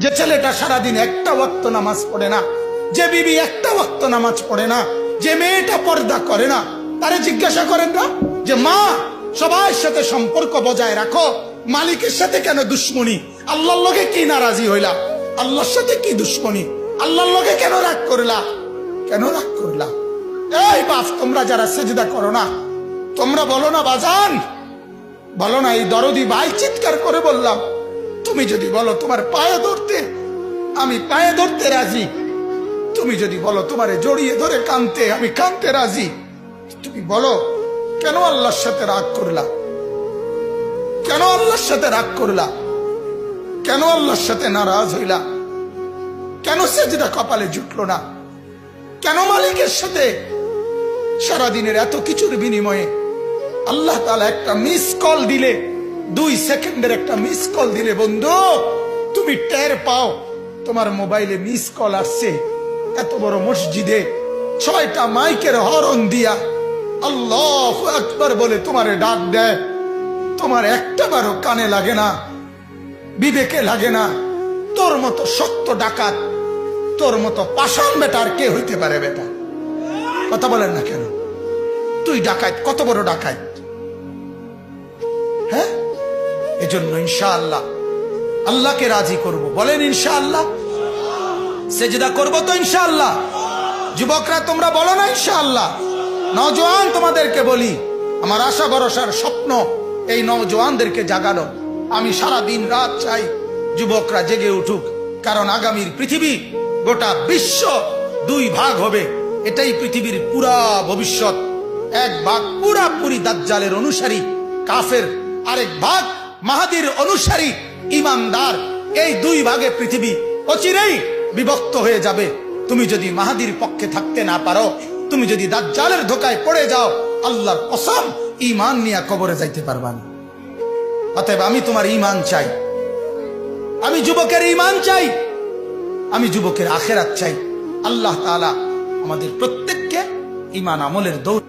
যে ছেলেটা সারাদিন একটা ওয়াক্ত নামাজ পড়ে না, যে বিবি একটা ওয়াক্ত নামাজ পড়ে না, যে মেয়েটা পর্দা করে না, তারে জিজ্ঞাসা করেন না যে মা সবার সাথে সম্পর্ক বজায় রাখো, মালিকের সাথে কেন দুশ্মনী? আল্লাহর লগে কি নারাজি হইলা? আল্লাহর সাথে কি দুশ্মনী? আল্লাহর লগে কেন রাগ করলা? কেন রাগ করলা? এই বাপ, তোমরা যারা সেজদা করো না, তোমরা বলো না বাজান, বলো না, এই দরদি ভাই চিৎকার করে বললাম, তুমি যদি বলো তোমার পায়ে ধরতে, আমি পায়ে ধরতে রাজি। তুমি যদি বলো তোমারে জড়িয়ে ধরে কানতে, আমি কানতে রাজি। তুমি বলো কেন আল্লাহর সাথে রাগ করলা? কেন আল্লাহর সাথে রাগ করলা? কেন আল্লাহর সাথে নারাজ হইলা? কেন সেজদা কপালে জুটলো না? কেন মালিকের সাথে সারাদিনের এত কিছুর বিনিময়ে আল্লাহ তাআলা একটা মিস কল দিলে, 2 সেকেন্ডের একটা মিস কল দিলে বন্ধু তুমি টের পাও তোমার মোবাইলে মিস কল আসছে। এত বড় মসজিদে 6টা মাইকের হরন দিয়া আল্লাহু আকবার বলে তোমারে ডাক দেয়, তোমার একটা বারও কানে লাগে না, বিবেকে লাগে না। তোর মতো সত্য ডাকাত, তোর মতো পাষাণ বেটার কে হইতে পারে? বেটা কথা বলেন না কেন? তুই ডাকাত, কত বড় ডাকাত! হ্যাঁ, এজন্য ইনশাআল্লাহ আল্লাহকে রাজি করব। বলেন ইনশাআল্লাহ। সেজদা করব তো ইনশাআল্লাহ। যুবকরা তোমরা বলো না ইনশাআল্লাহ। নওজোয়ান তোমাদেরকে বলি, আমার আশা ভরসার স্বপ্ন এই নওজোয়ানদেরকে জাগানো। আমি সারা দিন রাত চাই যুবকরা জেগে উঠুক, কারণ আগামীর পৃথিবী, গোটা বিশ্ব 2 ভাগ হবে। এটাই পৃথিবীর পুরা ভবিষ্যৎ। এক ভাগ পুরাপুরি দাজ্জালের অনুসারী কাফের, আরেক ভাগ মাহাদির অনুসারী ইমানদার। এই 2 ভাগে পৃথিবী অচিরেই বিভক্ত হয়ে যাবে। তুমি যদি মাহাদির পক্ষে থাকতে না পারো, তুমি যদি দাজ্জালের ধোকায় পড়ে যাও, আল্লাহর কসম ঈমান নিয়ে কবরে যাইতে পারবা না। অতএব আমি তোমার ঈমান চাই, আমি যুবকের ঈমান চাই, আমি যুবকের আখিরাত চাই। আল্লাহ তাআলা আমাদের প্রত্যেককে ঈমান আমলের দৌড়